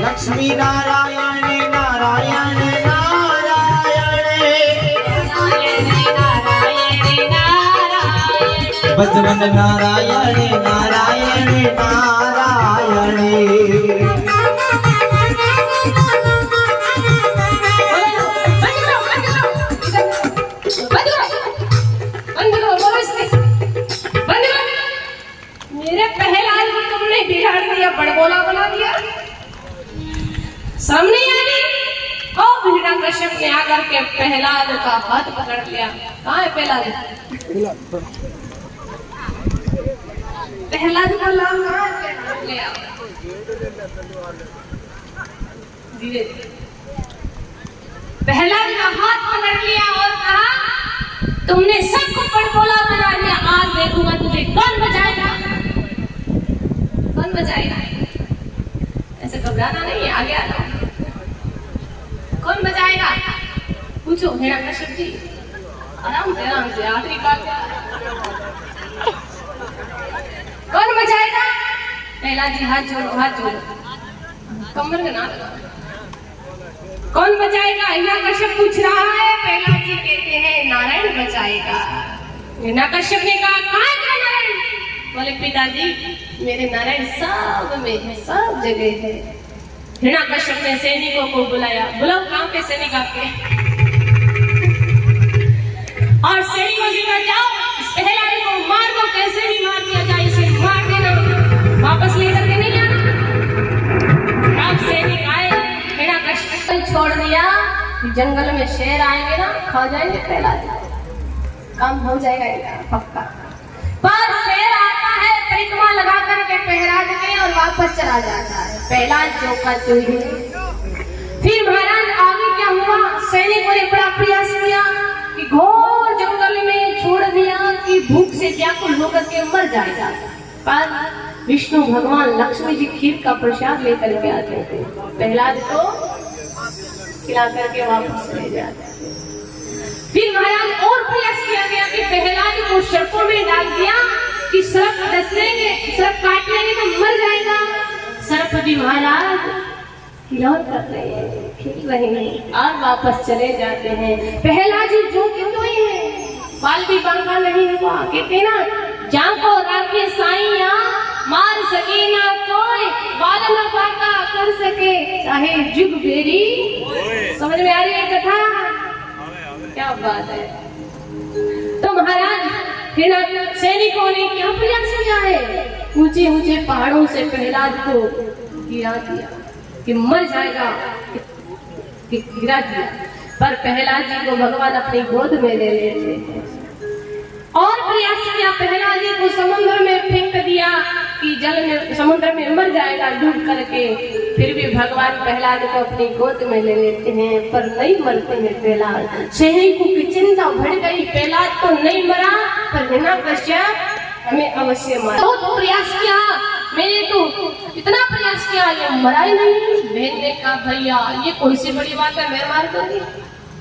लक्ष्मी नारायण नारायण नारायण बजरंग नारायण नारायण नारायण बड़बोला बना दिया, सामने आने और हिरण्यकश्यप ने आकर के प्रहलाद का हाथ पकड़ लिया। कहाँ है प्रहलाद? प्रहलाद का नाम कहाँ है? ले आओ धीरे। प्रहलाद का हाथ पकड़ लिया और कहा तुमने सबको बड़बोला बना दिया, आज देखूंगा तुझे कौन बचाएगा, कौन बचाएगा। ऐसे घबराना नहीं है, आगे आ जाओ। कौन बचाएगा पूछो हिरण्यकश्यप जी। आराम से आखिरी बात। कौन बचाएगा? प्रहलाद जी हाथ जोड़ो, हाथ जोड़ो, कमर में ना लगाओ। कौन बचाएगा? हिरण्यकश्यप पूछ रहा है। प्रहलाद जी कहते हैं नारायण बचाएगा। हिरण्यकश्यप ने कहा कहाँ है नारायण? बोले पिताजी मेरे नारायण सब में है, सब जगह है। हिरण्यकश्यप ने सैनिकों को बुलाया, बुलाओ कहाँ पे सैनिक आपके। और सैनिकों से कहा जाओ इस प्रहलाद को मार दो, कैसे भी मार दिया जाए, इसे मार देना, वापस लेकर के नहीं आना। अब सैनिक आए, हिरण्यकश्यप को छोड़ दिया। जंगल में शेर आएंगे ना, खा जाएंगे प्रहलाद, काम हो जाएगा इनका पक्का। पर शेर आता है परिक्रमा लगा करके प्रहलाद के और वापस चला जाता है। प्रहलाद चौका चौधरी। फिर महाराज आगे क्या हुआ? सैनिकों ने बड़ा प्रयास किया कि घोर जंगल में छोड़ दिया कि भूख से व्याकुल होकर के मर जाएगा। पर विष्णु भगवान लक्ष्मी जी खीर का प्रसाद लेकर के आते थे, प्रहलाद को खिला करके वापस ले जाते। फिर महाराज और प्रयास किया गया कि प्रहलाद को सर्पों में डाल दिया कि सर्प डस लेंगे, सर्प काट लेंगे तो मर जाएगा। सर्प भी महाराज खिलौन कर रहे हैं, खिल रहे हैं और वापस चले जाते हैं। प्रहलाद जी जो कि तो ही है, बाल भी बांका नहीं हुआ। कहते ना जाको राखे साईया मार सके ना कोई, बाल न बांका कर सके चाहे जुग बेरी। समझ में आ रही है कथा? क्या बात है। तो महाराज सैनिकों ने क्या प्रयास किया है? ऊंचे ऊंचे पहाड़ों से प्रहलाद को गिरा दिया कि मर जाएगा, कि गिरा दिया। पर प्रहलाद जी को भगवान अपनी गोद में ले लेते हैं। और प्रयास किया, प्रहलाद जी को समुद्र में फेंक दिया कि जल में समुद्र में मर जाएगा डूब करके। फिर भी भगवान प्रहलाद को अपनी गोद में ले लेते हैं, पर नहीं मरते हैं प्रहलाद। सैनिकों की चिंता बढ़ गई, प्रहलाद तो नहीं मरा पर हिरण्यकश्यप हमें अवश्य मारा। बहुत प्रयास किया, मैंने तो इतना प्रयास किया, ये मरा ही नहीं। बहन ने कहा भैया ये कौन सी बड़ी बात है, मैं मार दूंगी।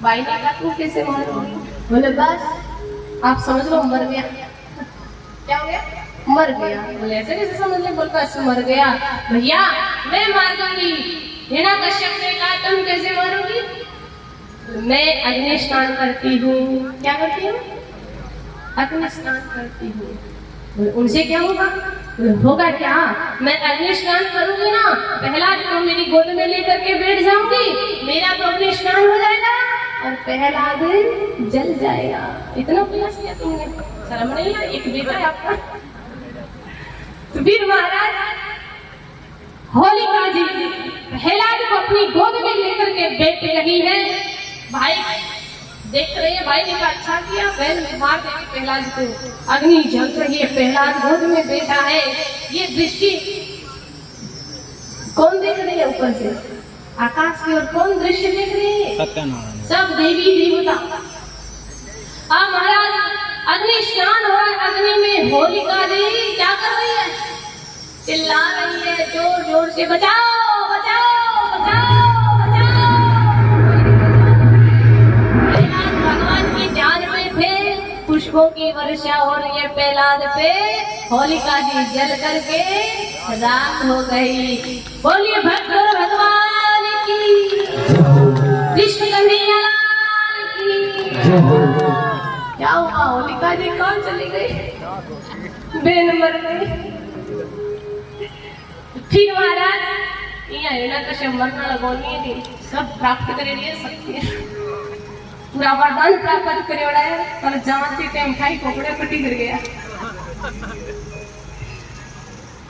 भाई ने कहा तू कैसे मारोगी? बोले बस आप समझ लो मर गया। क्या हो गया? मर गया। बोले ऐसे कैसे समझ ले? बोल ऐसे मर गया। भैया मैं मार दूंगी। हिरण्यकश्यप ने कहा तुम कैसे मारोगी? मैं अग्नि स्नान करती हूँ। क्या करती हूँ? अग्नि स्नान करती हूँ। उनसे क्या होगा? होगा क्या? मैं अग्नि स्नान करूंगी ना, प्रहलाद को मेरी गोद में लेकर के बैठ जाऊंगी, मेरा तो अग्नि स्नान हो जाएगा और प्रहलाद जल जाएगा। इतना प्रयास किया तुमने, शर्म नहीं है? एक बेटा है आपका। तो फिर महाराज होलिका जी प्रहलाद को अपनी गोद में लेकर के बैठ रही है। भाई देख रहे हैं, भाई ने कहा अच्छा किया, बहन मार देगी प्रहलाद को। अग्नि जल रही है, प्रहलाद गोद में बैठा है। ये दृष्टि कौन देख रही है? ऊपर से आकाश की ओर कौन दृश्य देख रही है? सब देवी देवता। अब महाराज अग्नि स्नान हो रहा है, अग्नि में होलिका देवी क्या कर रही है? चिल्ला रही है जोर जोर से, बचाओ बचाओ बचाओ बचाओ। भगवान की ध्यान में थे, पुष्पों की वर्षा हो रही है प्रहलाद पे। होलिका जी जल करके राख हो गई। बोलिए भक्त भगवान पिताजी कहाँ चली गई, बहन मर गई। फिर महाराज यहाँ हिरण्यकश्यप मरना लगोनी थी, सब प्राप्त करे लिए सकती है, पूरा वरदान प्राप्त करे वाला है, पर जाते टाइम खाई कोकड़े पट्टी कर गया।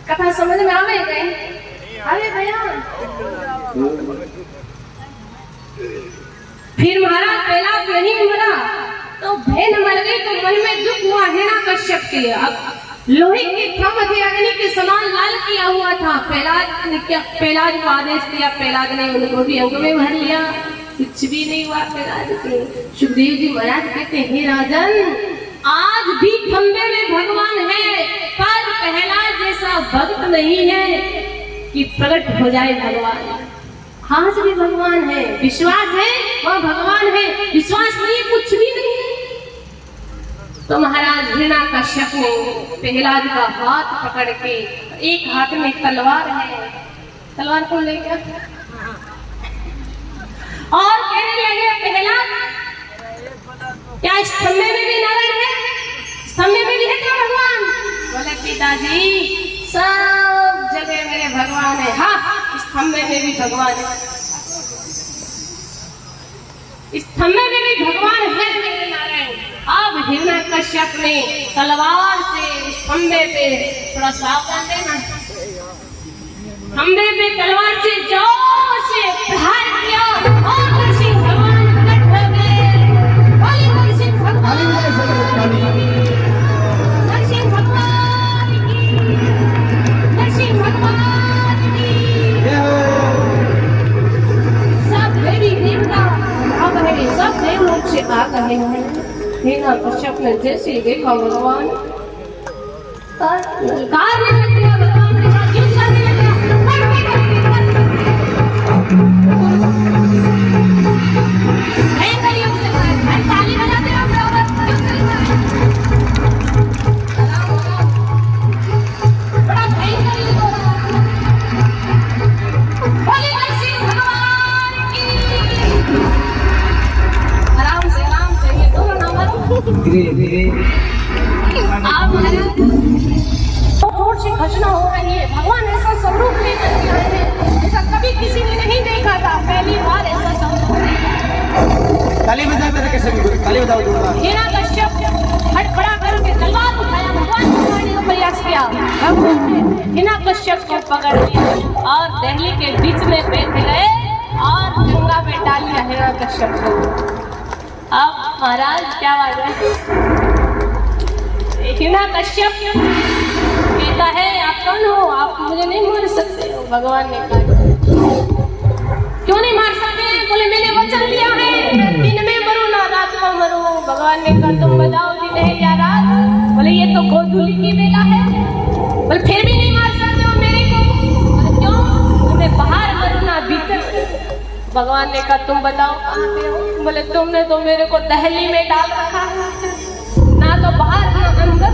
कथा समझ में आवे गई, आवे गया। फिर महाराज प्रहलाद नहीं मरा तो बहन मर गई, तो मन में दुख हुआ हिरण्यकश्यप के। अब लोहे के थम थे, अग्नि के समान लाल किया हुआ था। प्रहलाद को आदेश दिया, प्रहलाद ने उनको भी अंग में भर लिया, कुछ भी नहीं हुआ प्रहलाद के। सुखदेव जी महाराज कहते हैं, राजन आज भी खंबे में भगवान है, पर प्रहलाद जैसा भक्त नहीं है कि प्रकट हो जाए भगवान। आज भी भगवान है, विश्वास है वह भगवान है, विश्वास नहीं कुछ भी नहीं है। तो महाराज हिरण्यकश्यप ने प्रहलाद का हाथ पकड़ के, एक हाथ में तलवार है, तलवार को लेकर और कहने लगे, प्रहलाद क्या इस खंबे में भी नारायण है, इस खंबे में भी है क्या भगवान? बोले पिताजी सब जगह मेरे भगवान है। हाँ, इस खंबे में भी भगवान है, इस खंबे में भी भगवान है मेरे नारायण। अब हिरण्यकश्यप ने तलवार से इस खंबे पे थोड़ा सावधान देना, खंबे पे तलवार से जोर से प्रहार किया और नरसिंह भगवान प्रकट हो गए। बोले नरसिंह भगवान, नरसिंह भगवान की, नरसिंह भगवान की। सब देवी देवता अब है, सब देवलोक से आ गए हैं। हिरण्यकश्यप ने जैसे देखा भगवान कारने लग गया, भगवान के साथ युद्ध करने लग गया। भयंकर युद्ध चल रहा है, ताली बजाते रहो बराबर, बड़ा भयंकर युद्ध हो रहा है। बोले नरसिंह भगवान की। आराम से ये दोनों ना मारो, धीरे धीरे। आप जोर से घटना हो रही है, भगवान ऐसा स्वरूप लेकर के आए हैं, ऐसा कभी किसी ने नहीं देखा था, पहली बार ऐसा स्वरूप। ताली बजाओ तेरे कैसे भी, ताली बजाओ दूंगा। हिरण्यकश्यप हड़बड़ा करके तलवार उठाया, भगवान को मारने का प्रयास किया। भगवान ने हिरण्यकश्यप को पकड़ लिया और दहली के बीच में बैठ गए और गंगा में डाल दिया हिरण्यकश्यप को। अब महाराज क्या बात है, हिरण्यकश्यप कहता है, आप कौन हो, आप मुझे नहीं मार सकते हो। भगवान ने कहा, क्यों नहीं मार सकते? बोले मैंने वचन दिया है, दिन में मरूं ना रात को मरूं। भगवान ने कहा, तुम बताओ दिन है या रात? बोले ये तो गोधूली की बेला है। बोले फिर भी नहीं मार सकते हो मेरे को? बोले क्यों? मैं बाहर मरूं ना भीतर। भगवान ने कहा, तुम बताओ कहाँ पे हो? बोले तुमने तो मेरे को दहली में डाल रखा है, ना तो बाहर ना अंदर,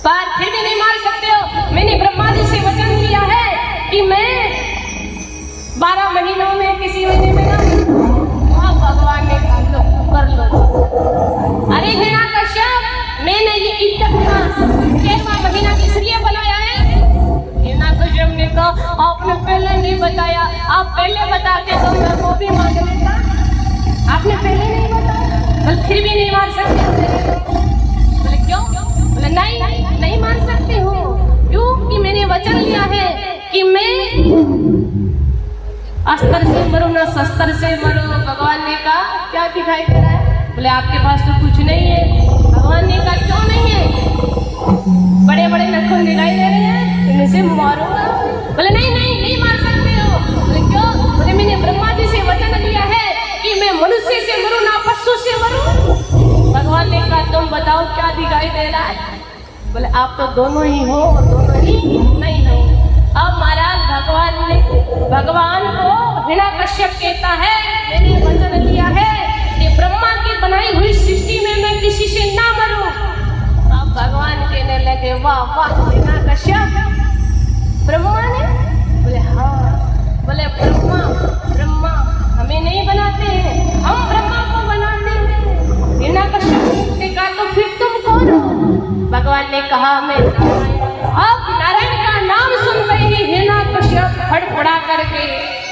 पर फिर भी नहीं मार सकते हो। मैंने ब्रह्मा जी से वचन लिया है कि मैं 12 महीनों में किसी महीने में ना। भगवान ने कहा, लो कर लो। अरे हिरण्यकश्यप, मैंने ये 13वां महीना किस लिए बनाया है? हिरण्यकश्यप ने कहा, आपने पहले नहीं बताया, आप पहले बताते तो मैं वो भी मांग लेता। आपने पहले नहीं बताया, बल फिर भी नहीं मार सकते। बोले क्यों? बोले नहीं मान सकते हो, क्योंकि मैंने वचन लिया है कि मैं अस्त्र से मरूं ना शस्त्र से मरूं। भगवान ने कहा, क्या दिखाई दे रहा है? बोले आपके पास तो कुछ नहीं है। भगवान ने कहा, क्यों नहीं है? बड़े बड़े नखून दिखाई दे रहे हैं, इनसे मारूंगा। बोले नहीं मार सकते हो। बोले क्यों? बोले मैंने ब्रह्मा जी से वचन लिया है कि मैं मनुष्य से मरूं ना पशु से मरूं। भगवान ने कहा, तुम बताओ क्या दिखाई दे रहा है? बोले आप तो दोनों ही हो और दोनों ही नहीं हो। अब महाराज भगवान को हिरण्यकश्यप कहता है, मैंने वचन लिया है कि ब्रह्मा की बनाई हुई सृष्टि में मैं किसी से ना मरूं। अब भगवान कहने लगे, वाह वाह हिरण्यकश्यप, ब्रह्मा ने? बोले हाँ। बोले ब्रह्मा हमें नहीं बनाते हैं, हम ब्रह्मा को बनाते हैं। हिरण्यकश्यप ने कहा, तो फिर तो कहा मैं अब नारायण का नाम सुनते ही हिरण्यकश्यप फड़फड़ा करके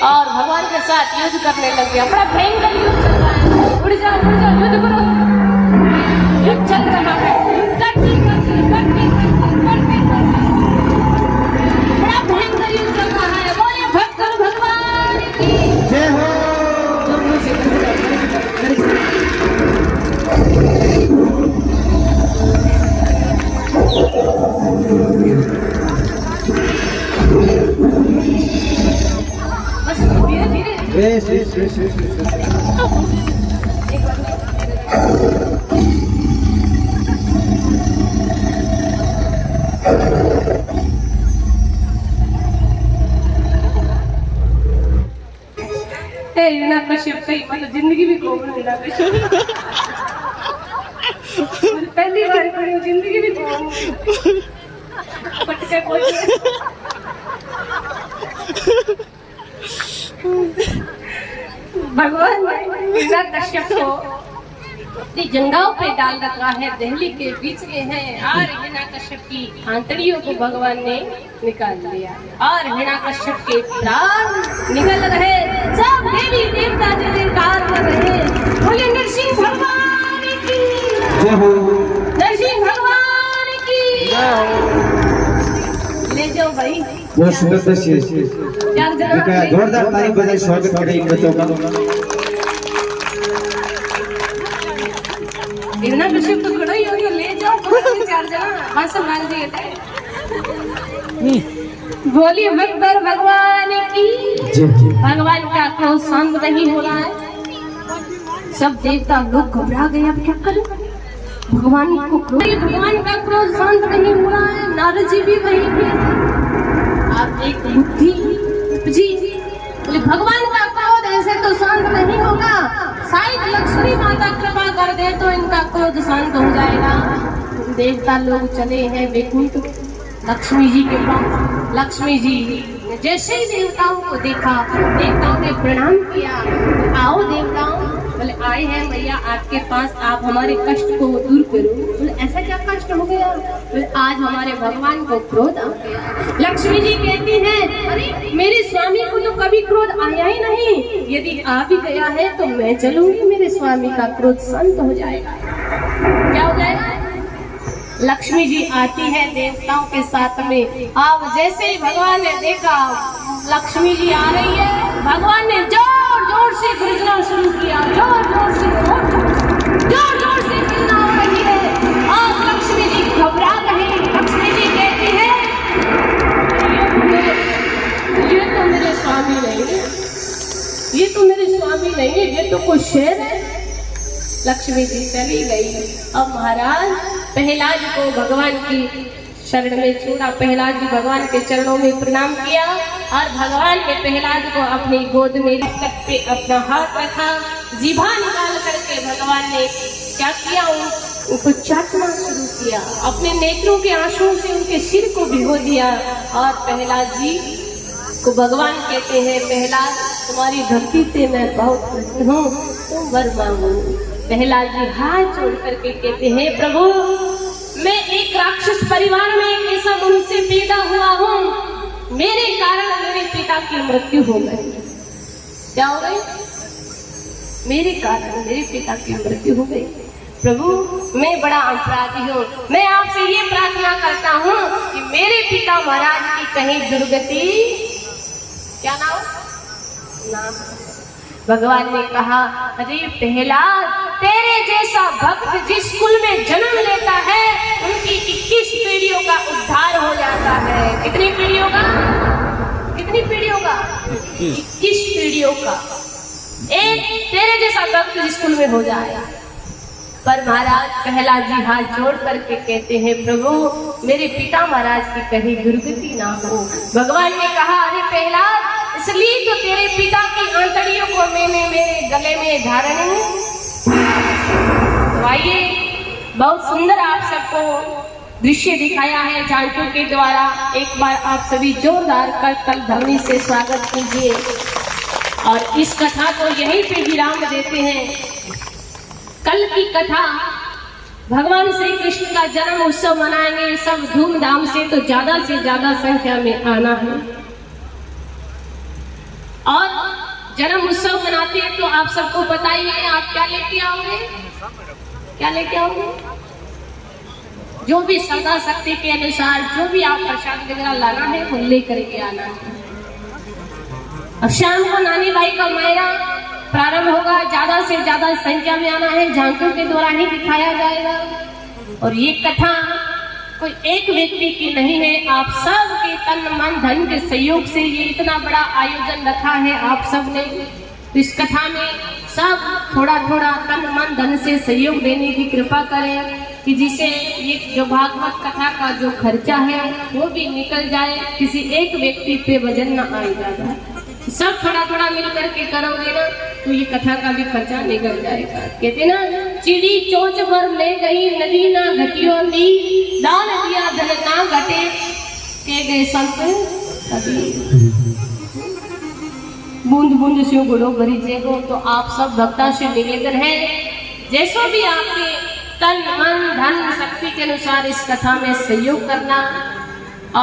और भगवान के साथ युद्ध करने लग गया। बड़ा भयंकर युद्ध चल रहा है। उड़ जाओ युद्ध करो। युद्ध चल रहा है। बड़ा भयंकर युद्ध चल रहा है। बोले भक्त भगवान की जय हो। बस धीरे धीरे हिरण्यकश्यप सही मतलब जिंदगी भी कोमल हिरण्यकश्यप पहली बार पढ़ी जिंदगी भी कोमल पटके पहुंचे। भगवान ने हिरण्यकश्यप को अपनी जंघाओं पे डाल रखा है। दिल्ली के बीच में है और हिरण्यकश्यप की आंतड़ियों को भगवान ने निकाल लिया और हिरण्यकश्यप के प्राण निकल रहे। सब देवी देवता जयकार कर रहे। बोले नरसिंह भगवान की जय हो। नरसिंह भगवान की जय हो। ले जाओ भाई। बहुत सुंदर दृश्य। जोरदार ताली बजाई स्वागत करें इन बच्चों का। हिरण्यकश्यप तो खड़ा ही हो गया। ले जाओ चार जना हाँ संभाल दिए थे। बोलिए भक्त भगवान की। भगवान का क्रोध शांत नहीं हो रहा है। सब देवता लोग घबरा गए। अब क्या करें? भगवान को भगवान का क्रोध शांत नहीं हो रहा है। नारद जी भी वहीं पे। आप एक बुद्धि जी बोले भगवान का क्रोध ऐसे तो शांत नहीं होगा। शायद लक्ष्मी माता कृपा कर दे तो इनका क्रोध शांत हो जाएगा। देवता लोग चले हैं वैकुंठ लक्ष्मी जी के पास। लक्ष्मी जी जैसे ही देवताओं को देखा, देवताओं ने प्रणाम किया। आओ देवताओं। बोले आए हैं मैया आपके पास, आप हमारे कष्ट को दूर करो। बोले ऐसा क्या कष्ट हो गया? बोले आज हमारे भगवान को क्रोध आ गया। लक्ष्मी जी कहती हैं अरे मेरे स्वामी को तो कभी क्रोध आया ही नहीं। यदि आ भी गया है तो मैं चलूंगी, मेरे स्वामी का क्रोध शांत हो जाएगा। क्या हो जाएगा? लक्ष्मी जी आती है देवताओं के साथ में। अब जैसे ही भगवान ने देखा लक्ष्मी जी आ रही है, भगवान ने जोर जोर से गरजना शुरू किया। जोर जोर से गरजना हो रही है और लक्ष्मी जी घबरा गई। लक्ष्मी जी कहती है ये तो मेरे स्वामी नहीं है, ये तो मेरे स्वामी नहीं है, ये तो कोई शेर है। लक्ष्मी जी चली गई। अब महाराज प्रहलाद को भगवान की शरण में छोड़ा। प्रहलाद जी भगवान के चरणों में प्रणाम किया और भगवान ने प्रहलाद को अपनी गोद में मस्तक पे अपना हाथ रखा। जीभा निकाल करके भगवान ने क्या किया? उनको चाटना शुरू किया। अपने नेत्रों के आंसुओं से उनके सिर को भिगो दिया और प्रहलाद जी को भगवान कहते हैं प्रहलाद तुम्हारी भक्ति से मैं बहुत प्रसन्न हूँ, तुम वर मांगो। प्रहलाद जी हाथ जोड़ करके कहते हैं प्रभु मैं एक राक्षस परिवार में एक ऐसा मनुष्य पैदा हुआ हूँ, मेरे कारण मेरे पिता की मृत्यु हो गई। क्या हो गई? मेरे कारण मेरे पिता की मृत्यु हो गई। प्रभु मैं बड़ा अपराधी हूँ, मैं आपसे ये प्रार्थना करता हूँ कि मेरे पिता महाराज की कहीं दुर्गति क्या नाम। भगवान ने कहा अरे प्रहलाद तेरे जैसा भक्त जिस कुल में जन्म लेता है उनकी 21 पीढ़ियों का उद्धार हो जाता है। कितनी पीढ़ियों का? 21 पीढ़ियों का एक तेरे जैसा भक्त जिस कुल में हो जाएगा। पर महाराज प्रहलाद जी हाथ जोड़ करके कहते हैं प्रभु मेरे पिता महाराज की कहीं दुर्गति ना हो। भगवान ने कहा अरे प्रहलाद इसलिए तो तेरे पिता की आंतड़ियों को मैंने मेरे गले में धारण तो आइए बहुत सुंदर आप सबको दृश्य दिखाया है झांकियों के द्वारा। एक बार आप सभी जोरदार कर ध्वनि से स्वागत कीजिए और इस कथा को यहीं पे विराम देते हैं। कल की कथा भगवान श्री कृष्ण का जन्म उत्सव मनाएंगे सब धूमधाम से, तो ज्यादा से ज्यादा संख्या में आना है। और जन्म उत्सव मनाते हैं तो आप सबको पता ही है, आप क्या लेके आओगे, क्या लेके आओगे? जो भी श्रद्धा शक्ति के अनुसार जो भी आप प्रसाद वगैरह लाना है वो लेकर के आना है। अब शाम को नानी भाई का मेला प्रारंभ होगा, ज्यादा से ज्यादा संख्या में आना है, झांकियों के द्वारा ही दिखाया जाएगा। और ये कथा कोई एक व्यक्ति की नहीं है, आप सब के तन मन धन के सहयोग से ये इतना बड़ा आयोजन रखा है आप सब ने। तो इस कथा में सब थोड़ा थोड़ा तन मन धन से सहयोग देने की कृपा करें कि जिसे ये जो भागवत कथा का जो खर्चा है वो भी निकल जाए, किसी एक व्यक्ति पे वजन न आए ज्यादा। सब थोड़ा थोड़ा मिल करके करोगे ना तो ये कथा का भी खर्चा निकल जाएगा। कहते ना, चिड़ी चोंच भर ले गई नदी ना घटियों दी, दान दिया धन ना घटे, के गए संत कबीर। बूंद बूंद से गुड़ो भरी जेगो। तो आप सब भक्ता से निवेदन है, जैसो भी आपके तन मन धन शक्ति के अनुसार इस कथा में सहयोग करना।